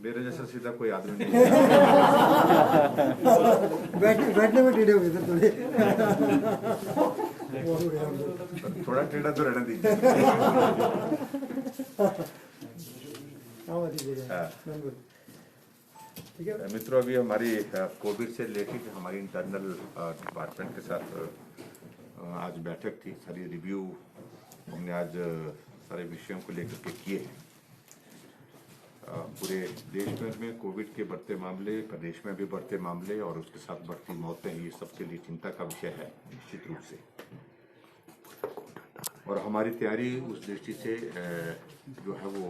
मेरे जैसा सीधा कोई आदमी नहीं बैठने में टेढ़े हो गए सर थोड़े। थोड़ा टेढ़ा तो रहना दीजिए। बिल्कुल ठीक है मित्रों, अभी हमारी कोविड से रिलेटेड हमारी इंटरनल डिपार्टमेंट के साथ आज बैठक थी। सारी रिव्यू हमने आज सारे विषयों को लेकर के किए हैं। पूरे देश भर में कोविड के बढ़ते मामले, प्रदेश में भी बढ़ते मामले और उसके साथ बढ़ती मौतें, ये सबके लिए चिंता का विषय है निश्चित रूप से। और हमारी तैयारी उस दृष्टि से जो है वो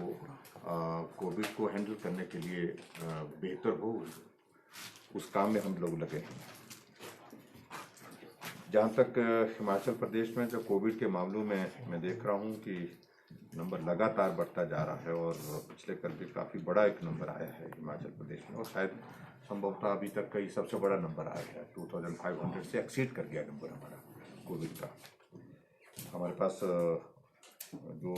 कोविड को हैंडल करने के लिए बेहतर हो, उस काम में हम लोग लगे हैं। जहाँ तक हिमाचल प्रदेश में जो कोविड के मामलों में मैं देख रहा हूँ कि नंबर लगातार बढ़ता जा रहा है और पिछले कल भी काफ़ी बड़ा एक नंबर आया है हिमाचल प्रदेश में, और शायद संभवतः अभी तक का ये सबसे बड़ा नंबर आया है। 2500 से एक्सीड कर गया नंबर हमारा कोविड का। हमारे पास जो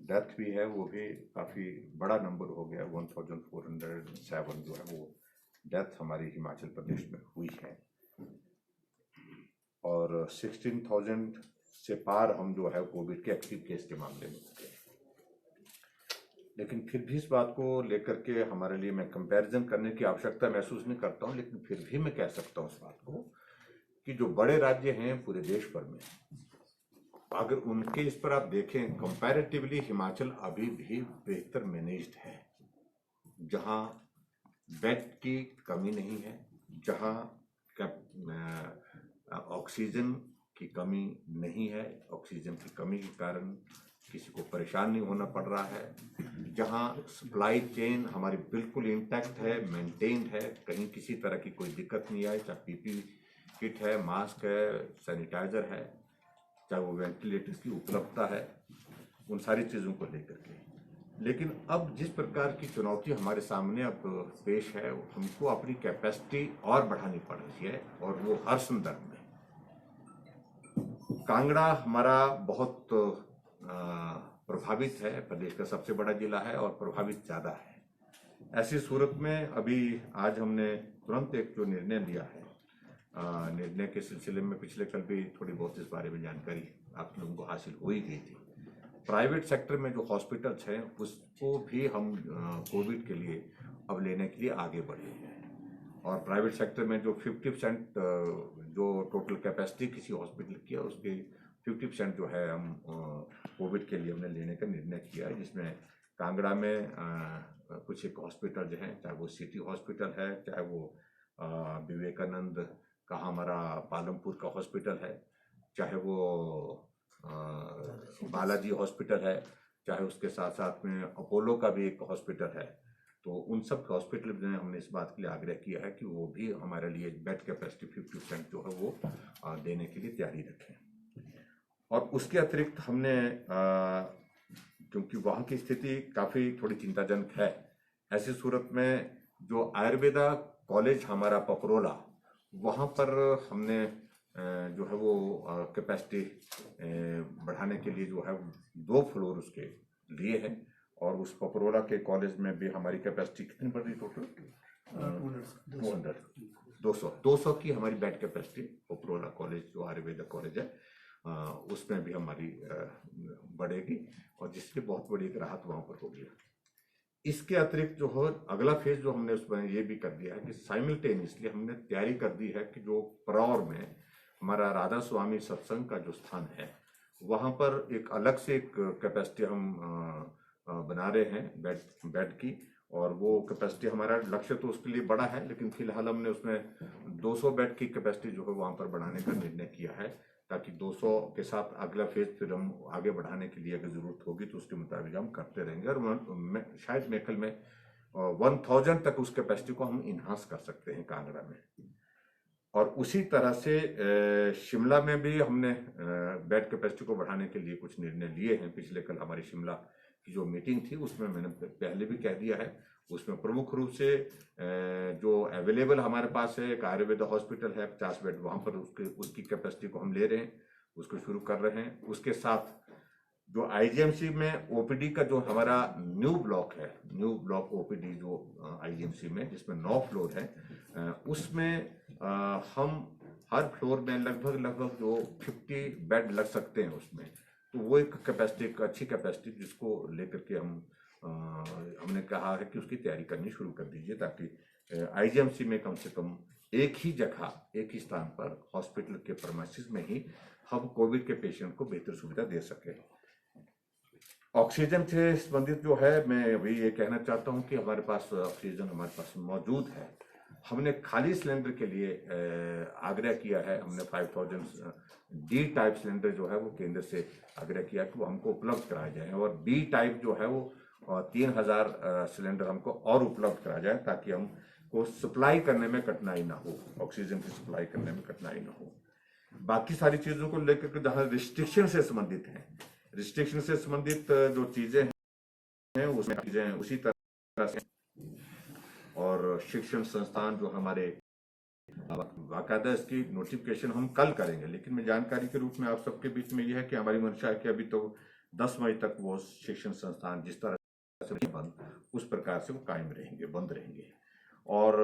डेथ भी है वो भी काफ़ी बड़ा नंबर हो गया। 1407 जो है वो डेथ हमारी हिमाचल प्रदेश में हुई है, और 16,000 से पार हम जो है कोविड के एक्टिव केस के मामले में हो गए। लेकिन फिर भी इस बात को लेकर के हमारे लिए मैं कंपैरिजन करने की आवश्यकता महसूस नहीं करता हूँ, लेकिन फिर भी मैं कह सकता हूँ इस बात को कि जो बड़े राज्य हैं पूरे देश भर में, अगर उनके इस पर आप देखें कंपैरेटिवली हिमाचल अभी भी बेहतर मैनेज्ड है। जहाँ बेड की कमी नहीं है, जहाँ ऑक्सीजन की कमी नहीं है, ऑक्सीजन की कमी के कारण किसी को परेशान नहीं होना पड़ रहा है, जहाँ सप्लाई चेन हमारी बिल्कुल इंटैक्ट है, मेंटेन्ड है, कहीं किसी तरह की कोई दिक्कत नहीं आई, चाहे पीपी किट है, मास्क है, सैनिटाइजर है, चाहे वो वेंटिलेटर्स की उपलब्धता है, उन सारी चीज़ों को लेकर के। लेकिन अब जिस प्रकार की चुनौती हमारे सामने अब पेश है, हमको अपनी कैपेसिटी और बढ़ानी पड़ रही है, और वो हर संदर्भ में। कांगड़ा हमारा बहुत प्रभावित है, प्रदेश का सबसे बड़ा जिला है और प्रभावित ज़्यादा है। ऐसी सूरत में अभी आज हमने तुरंत एक जो निर्णय लिया है, निर्णय के सिलसिले में पिछले कल भी थोड़ी बहुत इस बारे में जानकारी आप लोगों को हासिल हो ही गई थी। प्राइवेट सेक्टर में जो हॉस्पिटल्स हैं उसको भी हम कोविड के लिए अब लेने के लिए आगे बढ़े हैं, और प्राइवेट सेक्टर में जो 50% जो टोटल कैपेसिटी किसी हॉस्पिटल की है उसके 50% जो है हम कोविड के लिए हमने लेने का निर्णय किया है। जिसमें कांगड़ा में कुछ एक हॉस्पिटल जो है, चाहे वो सिटी हॉस्पिटल है, चाहे वो विवेकानंद का हमारा पालमपुर का हॉस्पिटल है, चाहे वो बालाजी हॉस्पिटल है, चाहे उसके साथ साथ में अपोलो का भी एक हॉस्पिटल है, तो उन सब हॉस्पिटल में हमने इस बात के लिए आग्रह किया है कि वो भी हमारे लिए बेड कैपेसिटी 50% जो है वो देने के लिए तैयारी रखें। और उसके अतिरिक्त हमने क्योंकि वहाँ की स्थिति काफ़ी थोड़ी चिंताजनक है, ऐसी सूरत में जो आयुर्वेदा कॉलेज हमारा पपरोला, वहाँ पर हमने जो है वो कैपेसिटी बढ़ाने के लिए जो है 2 फ्लोर उसके लिए है, और उस पपरोला के कॉलेज में भी हमारी कैपेसिटी कितनी बढ़ रही टोटल 200 की हमारी बेड कैपेसिटी पपरोला कॉलेज जो आयुर्वेदा कॉलेज है उसमें भी हमारी बढ़ेगी, और जिससे बहुत बड़ी एक राहत वहाँ पर होगी। इसके अतिरिक्त जो हो अगला फेज जो हमने उसमें ये भी कर दिया है कि साइमल्टेनियसली हमने तैयारी कर दी है कि जो परौर में हमारा राधा स्वामी सत्संग का जो स्थान है वहाँ पर एक अलग से एक कैपेसिटी हम बना रहे हैं बेड की, और वो कैपेसिटी हमारा लक्ष्य तो उसके लिए बड़ा है, लेकिन फिलहाल हमने उसमें 200 बेड की कैपेसिटी जो है वहाँ पर बढ़ाने का निर्णय किया है, ताकि 200 के साथ अगला फेज फिर हम आगे बढ़ाने के लिए अगर ज़रूरत होगी तो उसके मुताबिक हम करते रहेंगे, और शायद मेकल में 1000 तक उस कैपेसिटी को हम इन्हांस कर सकते हैं कांगड़ा में। और उसी तरह से शिमला में भी हमने बेड कैपेसिटी को बढ़ाने के लिए कुछ निर्णय लिए हैं। पिछले कल हमारी शिमला की जो मीटिंग थी उसमें मैंने पहले भी कह दिया है, उसमें प्रमुख रूप से जो अवेलेबल हमारे पास है एक आयुर्वेदा हॉस्पिटल है 50 बेड, वहाँ पर उसकी कैपेसिटी को हम ले रहे हैं, उसको शुरू कर रहे हैं। उसके साथ जो आईजीएमसी में ओपीडी का जो हमारा न्यू ब्लॉक ओपीडी जो आईजीएमसी में जिसमें 9 फ्लोर है, उसमें हम हर फ्लोर में लगभग जो 50 बेड लग सकते हैं उसमें। तो वो एक कैपेसिटी, एक अच्छी कैपेसिटी जिसको लेकर के हमने कहा है कि उसकी तैयारी करनी शुरू कर दीजिए, ताकि आईजीएमसी में कम से कम एक ही जगह, एक ही स्थान पर हॉस्पिटल के प्रेमाइसिस में ही हम कोविड के पेशेंट को बेहतर सुविधा दे सके। ऑक्सीजन से संबंधित जो है, मैं अभी ये कहना चाहता हूँ कि हमारे पास ऑक्सीजन हमारे पास मौजूद है। हमने खाली सिलेंडर के लिए आग्रह किया है, हमने 5000 डी टाइप सिलेंडर जो है वो केंद्र से आग्रह किया कि वो हमको उपलब्ध कराए जाए, और बी टाइप जो है वो 3000 सिलेंडर हमको और उपलब्ध कराया जाए, ताकि हमको सप्लाई करने में कठिनाई ना हो, ऑक्सीजन की सप्लाई करने में कठिनाई ना हो। बाकी सारी चीज़ों को लेकर के जहाँ रिस्ट्रिक्शन से संबंधित है, रिस्ट्रिक्शन से संबंधित जो चीज़ें हैं उसमें चीज़ें उसी तरह से, और शिक्षण संस्थान जो हमारे बाकायदा इसकी नोटिफिकेशन हम कल करेंगे, लेकिन मैं जानकारी के रूप में आप सबके बीच में यह है कि हमारी मंशा है कि अभी तो 10 मई तक वो शिक्षण संस्थान जिस तरह से बंद, उस प्रकार से वो कायम रहेंगे, बंद रहेंगे। और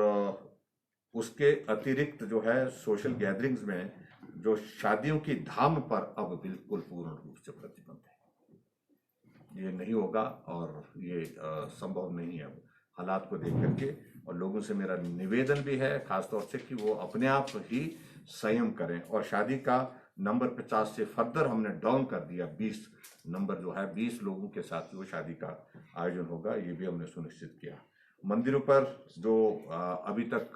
उसके अतिरिक्त जो है सोशल गैदरिंग्स में जो शादियों की धाम पर अब बिल्कुल पूर्ण रूप से प्रतिबंध है। ये नहीं होगा और ये संभव नहीं है अब हालात को देख करके। और लोगों से मेरा निवेदन भी है खासतौर से कि वो अपने आप ही संयम करें, और शादी का नंबर 50 से फर्दर हमने डाउन कर दिया, 20 नंबर जो है 20 लोगों के साथ जो शादी का आयोजन होगा, ये भी हमने सुनिश्चित किया। मंदिरों पर जो अभी तक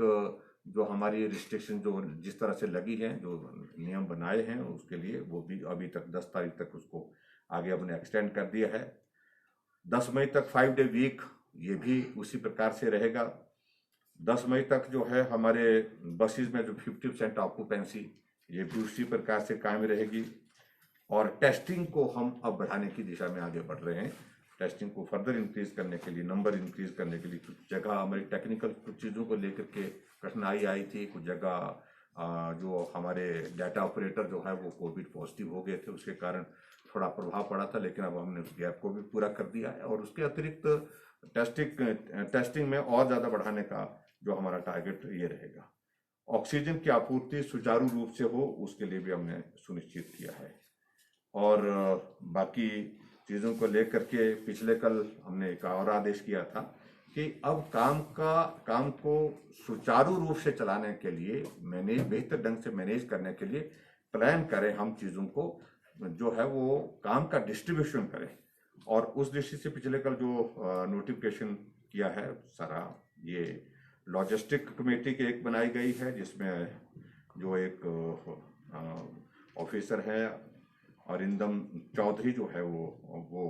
जो हमारी रिस्ट्रिक्शन जो जिस तरह से लगी है, जो नियम बनाए हैं उसके लिए, वो भी अभी तक 10 तारीख तक उसको आगे हमने एक्सटेंड कर दिया है। 10 मई तक 5 डे वीक ये भी उसी प्रकार से रहेगा। 10 मई तक जो है हमारे बसेस में जो 50% ऑक्यूपेंसी, ये भी उसी प्रकार से कायम रहेगी। और टेस्टिंग को हम अब बढ़ाने की दिशा में आगे बढ़ रहे हैं। टेस्टिंग को फर्दर इंक्रीज करने के लिए, नंबर इंक्रीज करने के लिए, कुछ जगह हमारी टेक्निकल कुछ चीज़ों को लेकर के कठिनाई आई थी, कुछ जगह जो हमारे डाटा ऑपरेटर जो है वो कोविड पॉजिटिव हो गए थे, उसके कारण थोड़ा प्रभाव पड़ा था, लेकिन अब हमने उस गैप को भी पूरा कर दिया है। और उसके अतिरिक्त टेस्टिंग में और ज़्यादा बढ़ाने का जो हमारा टारगेट ये रहेगा। ऑक्सीजन की आपूर्ति सुचारू रूप से हो, उसके लिए भी हमने सुनिश्चित किया है। और बाकी चीज़ों को लेकर के पिछले कल हमने एक और आदेश किया था कि अब काम को सुचारू रूप से चलाने के लिए, बेहतर ढंग से मैनेज करने के लिए प्लान करें, हम चीज़ों को जो है वो काम का डिस्ट्रीब्यूशन करें। और उस दृष्टि से पिछले कल जो नोटिफिकेशन किया है सारा, ये लॉजिस्टिक कमेटी की एक बनाई गई है, जिसमें जो एक ऑफिसर है अरिंदम चौधरी जो है वो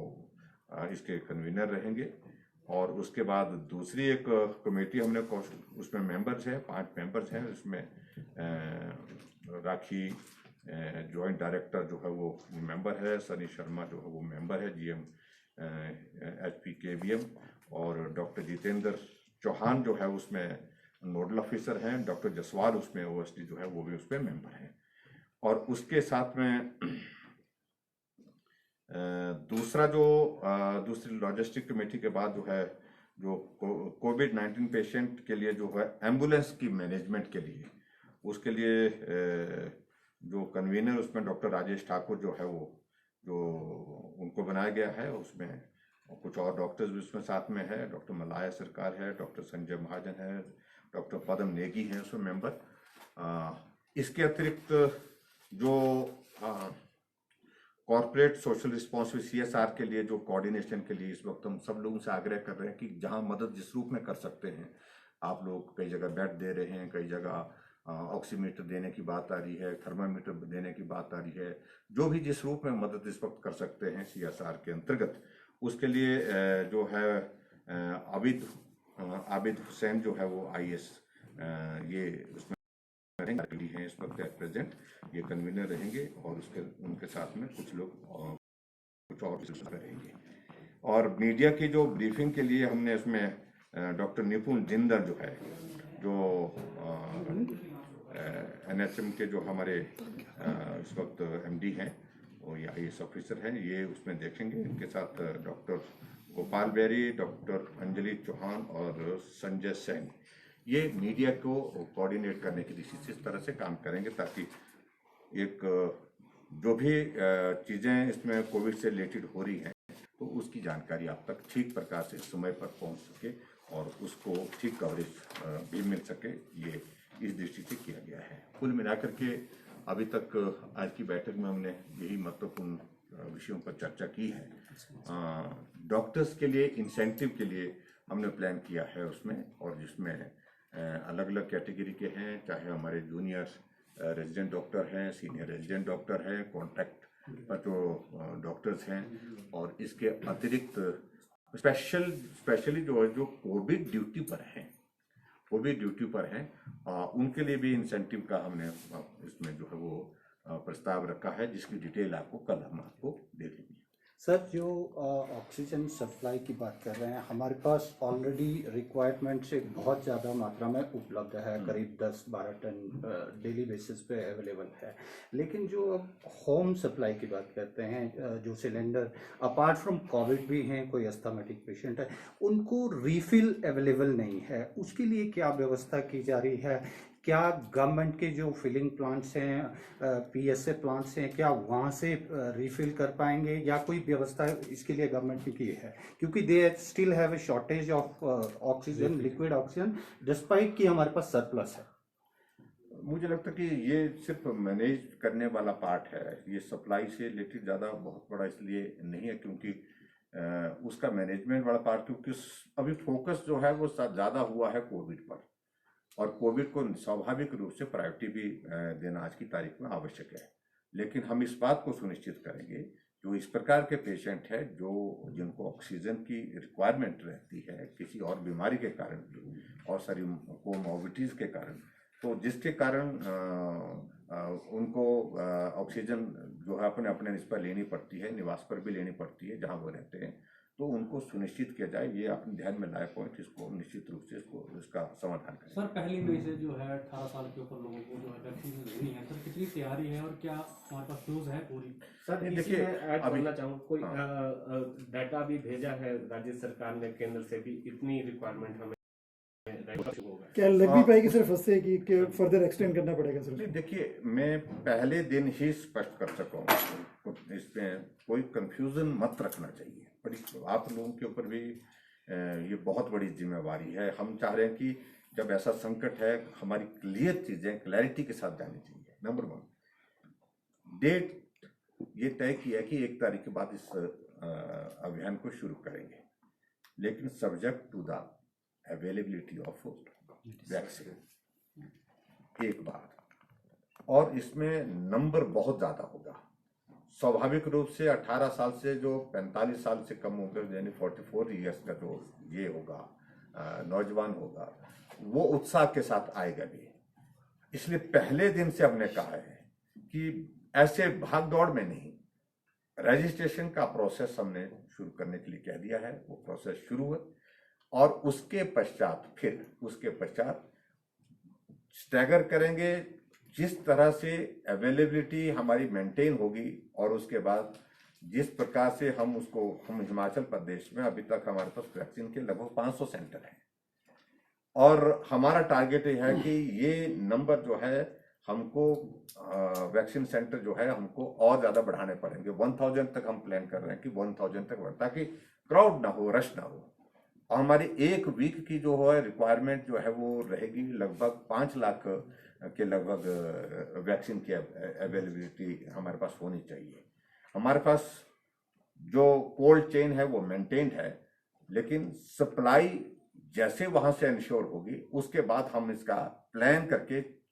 इसके कन्वीनर रहेंगे। और उसके बाद दूसरी एक कमेटी हमने, उसमें मेंबर्स हैं, 5 मेंबर्स हैं। उसमें राखी जॉइंट डायरेक्टर जो है वो मेंबर है, सनी शर्मा जो है वो मेंबर है, GM HPKVM, और डॉक्टर जितेंद्र चौहान जो है उसमें नोडल ऑफिसर हैं, डॉक्टर जसवाल उसमें OSD जो है वो भी उसमें मेंबर हैं। और उसके साथ में दूसरी लॉजिस्टिक कमेटी के बाद जो है, जो कोविड-19 पेशेंट के लिए जो है एम्बुलेंस की मैनेजमेंट के लिए, उसके लिए जो कन्वीनर उसमें डॉक्टर राजेश ठाकुर जो है वो जो उनको बनाया गया है। उसमें कुछ और डॉक्टर्स भी उसमें साथ में है, डॉक्टर मलाया सरकार है, डॉक्टर संजय महाजन है, डॉक्टर पदम नेगी हैं उसमें मेंबर। इसके अतिरिक्त जो कॉर्पोरेट सोशल रिस्पॉन्सिबिलिटी CSR के लिए जो कोऑर्डिनेशन के लिए इस वक्त हम सब लोगों से आग्रह कर रहे हैं कि जहां मदद जिस रूप में कर सकते हैं, आप लोग कई जगह बेड दे रहे हैं, कई जगह ऑक्सीमीटर देने की बात आ रही है, थर्मामीटर देने की बात आ रही है, जो भी जिस रूप में मदद इस वक्त कर सकते हैं CSR के अंतर्गत, उसके लिए जो है आबिद हुसैन जो है वो IAS ये उसमें हैं इस वक्त एट प्रेजेंट, ये कन्वीनर रहेंगे। और उनके साथ में कुछ लोग कुछ और रहेंगे। और मीडिया की जो ब्रीफिंग के लिए हमने इसमें डॉक्टर निपुण जिंदल जो है, जो NHM के जो हमारे इस वक्त MD हैं, वो ये IAS ऑफिसर हैं, ये उसमें देखेंगे। इनके साथ डॉक्टर गोपाल बेरी, डॉक्टर अंजलि चौहान और संजय सेन, ये मीडिया को कोऑर्डिनेट करने के लिए इस तरह से काम करेंगे ताकि एक जो भी चीज़ें इसमें कोविड से रिलेटेड हो रही हैं तो उसकी जानकारी आप तक ठीक प्रकार से समय पर पहुंच सके और उसको ठीक कवरेज भी मिल सके, ये इस दृष्टि से किया गया है। कुल मिलाकर के अभी तक आज की बैठक में हमने यही महत्वपूर्ण विषयों पर चर्चा की है। डॉक्टर्स के लिए इंसेंटिव के लिए हमने प्लान किया है उसमें, और जिसमें अलग अलग कैटेगरी के हैं, चाहे हमारे जूनियर रेजिडेंट डॉक्टर हैं, सीनियर रेजिडेंट डॉक्टर हैं, कॉन्ट्रैक्ट पर जो डॉक्टर्स हैं, और इसके अतिरिक्त स्पेशली जो कोविड ड्यूटी पर हैं, उनके लिए भी इंसेंटिव का हमने इसमें जो है वो प्रस्ताव रखा है, जिसकी डिटेल हम आपको दे देंगे। सर, जो ऑक्सीजन सप्लाई की बात कर रहे हैं, हमारे पास ऑलरेडी रिक्वायरमेंट से बहुत ज़्यादा मात्रा में उपलब्ध है, करीब 10-12 टन डेली बेसिस पे अवेलेबल है। लेकिन जो अब होम सप्लाई की बात करते हैं, जो सिलेंडर अपार्ट फ्रॉम कोविड भी हैं, कोई अस्थमेटिक पेशेंट है, उनको रीफिल अवेलेबल नहीं है, उसके लिए क्या व्यवस्था की जा रही है? क्या गवर्नमेंट के जो फिलिंग प्लांट्स हैं, PSA प्लांट्स हैं, क्या वहाँ से रिफिल कर पाएंगे, या कोई व्यवस्था इसके लिए गवर्नमेंट ने की है? क्योंकि they still have a shortage of oxygen, liquid oxygen, despite कि हमारे पास सरप्लस है। मुझे लगता है कि ये सिर्फ मैनेज करने वाला पार्ट है, ये सप्लाई से रिलेटेड ज़्यादा बहुत बड़ा इसलिए नहीं है क्योंकि उसका मैनेजमेंट वाला पार्ट, क्योंकि अभी फोकस जो है वो ज़्यादा हुआ है कोविड पर, और कोविड को स्वाभाविक रूप से प्रायोरिटी भी देना आज की तारीख में आवश्यक है। लेकिन हम इस बात को सुनिश्चित करेंगे, जो इस प्रकार के पेशेंट है जिनको ऑक्सीजन की रिक्वायरमेंट रहती है किसी और बीमारी के कारण भी, और सारी कोमॉर्बिडिटीज के कारण, तो जिसके कारण उनको ऑक्सीजन जो है अपने निस्बत लेनी पड़ती है, निवास पर भी लेनी पड़ती है जहाँ वो रहते हैं, तो उनको सुनिश्चित किया जाए। ये अपने ध्यान में लाए पॉइंट, इसको निश्चित रूप से इसका समाधान करें। सर, पहली मई से जो है 18 साल के ऊपर लोगों को जो है वैक्सीन लेनी है, सर कितनी तैयारी है और क्या हमारे पास डोज है पूरी? सर, देखिए, ऐड करना चाहूँ, कोई डाटा भी भेजा है राज्य सरकार ने केंद्र से भी, इतनी रिक्वायरमेंट हमें क्या लग भी पाएगी सिर्फ उससे कि फर्दर एक्सटेंड करना पड़ेगा सर? देखिए, मैं पहले दिन ही स्पष्ट कर सका हूँ, इसमें कोई कंफ्यूजन मत रखना चाहिए। बड़ी आप लोगों के ऊपर भी ये बहुत बड़ी जिम्मेवारी है। हम चाह रहे हैं कि जब ऐसा संकट है, हमारी क्लियर चीजें क्लैरिटी के साथ जानी चाहिए। नंबर 1, डेट ये तय किया है कि 1 तारीख के बाद इस अभियान को शुरू करेंगे, लेकिन subject to the availability of vaccine, एक बात, और इसमें नंबर बहुत ज्यादा होगा। स्वाभाविक रूप से 18 साल से जो 45 साल से कम होकर, यानी 44 ईयर्स का जो ये होगा नौजवान होगा, वो उत्साह के साथ आएगा भी। इसलिए पहले दिन से हमने कहा है कि ऐसे भाग दौड़ में नहीं, रजिस्ट्रेशन का प्रोसेस हमने शुरू करने के लिए कह दिया है। वो प्रोसेस शुरू है, और उसके पश्चात स्टैगर करेंगे। जिस तरह से अवेलेबिलिटी हमारी मेंटेन होगी, और उसके बाद जिस प्रकार से हम हिमाचल प्रदेश में अभी तक हमारे पास वैक्सीन के लगभग 500 सेंटर हैं, और हमारा टारगेट ये है कि ये नंबर जो है हमको वैक्सीन सेंटर जो है हमको और ज़्यादा बढ़ाने पड़ेंगे। 1000 तक हम प्लान कर रहे हैं कि 1000 तक बढ़, ताकि क्राउड ना हो, रश ना हो। और हमारी 1 वीक की जो है रिक्वायरमेंट जो है वो रहेगी लगभग 5 लाख के लगभग वैक्सीन की अवेलेबिलिटी हमारे पास होनी चाहिए। हमारे पास जो कोल्ड चेन है वो मेंटेन्ड है, लेकिन सप्लाई जैसे वहां से इंश्योर होगी, उसके बाद हम इसका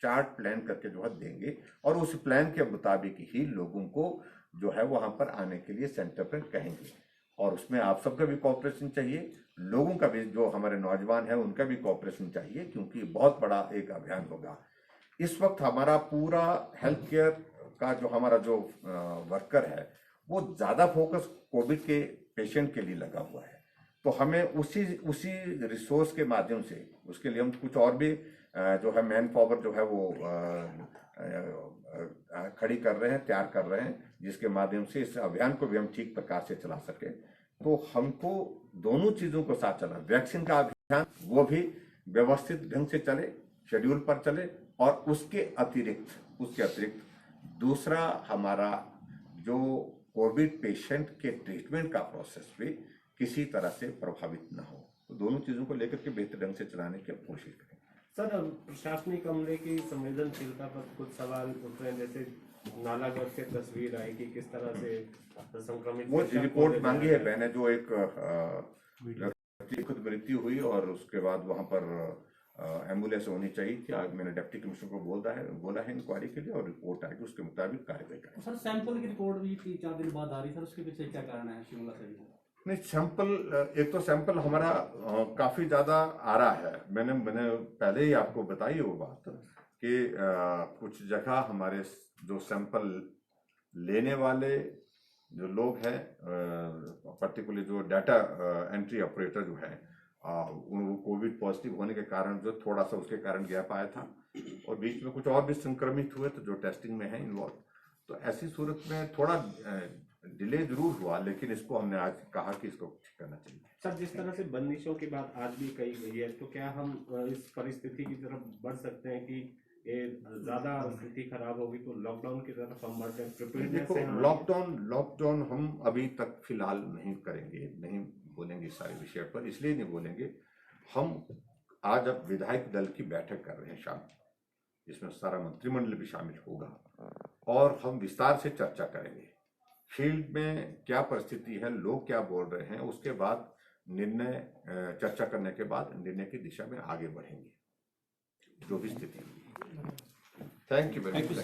चार्ट प्लान करके जो है देंगे, और उस प्लान के मुताबिक ही लोगों को जो है वहां पर आने के लिए सेंटर पर कहेंगे। और उसमें आप सबका भी कोऑपरेशन चाहिए, लोगों का भी, जो हमारे नौजवान हैं उनका भी कोऑपरेशन चाहिए, क्योंकि बहुत बड़ा एक अभियान होगा। इस वक्त हमारा पूरा हेल्थ केयर का जो हमारा जो वर्कर है, वो ज्यादा फोकस कोविड के पेशेंट के लिए लगा हुआ है। तो हमें उसी रिसोर्स के माध्यम से, उसके लिए हम कुछ और भी जो है मैन पावर जो है वो खड़ी कर रहे हैं, तैयार कर रहे हैं, जिसके माध्यम से इस अभियान को भी हम ठीक प्रकार से चला सके। तो हमको दोनों चीजों को साथ चला, वैक्सीन का अभियान वो भी व्यवस्थित ढंग से चले, शेड्यूल पर चले, और उसके अतिरिक्त दूसरा हमारा जो कोविड पेशेंट के ट्रीटमेंट का प्रोसेस भी किसी तरह से प्रभावित न हो। तो दोनों चीजों को लेकर के बेहतर ढंग से चलाने की कोशिश करें। सर, प्रशासनिक अमले की संवेदनशीलता पर कुछ सवाल उठ रहे हैं, जैसे नालागढ़ से तस्वीर आई कि किस तरह से संक्रमित वो रिपोर्ट मांगी है मैंने, जो एक खुद मृत्यु हुई और उसके बाद वहां पर एम्बुलेंस होनी चाहिए थी। आज मैंने डिप्टी कमिश्नर को बोला है इंक्वायरी के लिए, और रिपोर्ट आएगी, उसके मुताबिक कार्रवाई करेंगे। सर सैंपल की रिपोर्ट भी 3-4 दिन बाद आ रही, सर उसके पीछे क्या कारण है शिमला से? नहीं, सैंपल, एक तो सैंपल हमारा काफी ज्यादा आ रहा है। मैंने पहले ही आपको बताई वो बात कि कुछ जगह हमारे जो सैंपल लेने वाले जो लोग हैं, पर्टिकुलरली जो डाटा एंट्री ऑपरेटर जो है, उनको कोविड पॉजिटिव होने के कारण जो थोड़ा सा उसके कारण गैप आया था, और बीच में कुछ और भी संक्रमित हुए तो जो टेस्टिंग में है इन्वॉल्व। तो ऐसी सूरत में थोड़ा डिले जरूर हुआ, लेकिन इसको हमने आज कहा कि इसको ठीक करना चाहिए। सर, जिस तरह से बंदिशों की बात आज भी कही गई है, तो क्या हम इस परिस्थिति की तरफ बढ़ सकते हैं कि ये ज्यादा स्थिति खराब होगी तो लॉकडाउन की तरफ हम बढ़ जाए? देखो, लॉकडाउन हम अभी तक फिलहाल नहीं करेंगे, नहीं बोलेंगे इस सारे विषय पर। इसलिए नहीं बोलेंगे, हम आज अब विधायक दल की बैठक कर रहे हैं शाम, जिसमें सारा मंत्रिमंडल भी शामिल होगा, और हम विस्तार से चर्चा करेंगे फील्ड में क्या परिस्थिति है, लोग क्या बोल रहे हैं। उसके बाद चर्चा करने के बाद निर्णय की दिशा में आगे बढ़ेंगे, जो भी स्थिति। Thank you very much.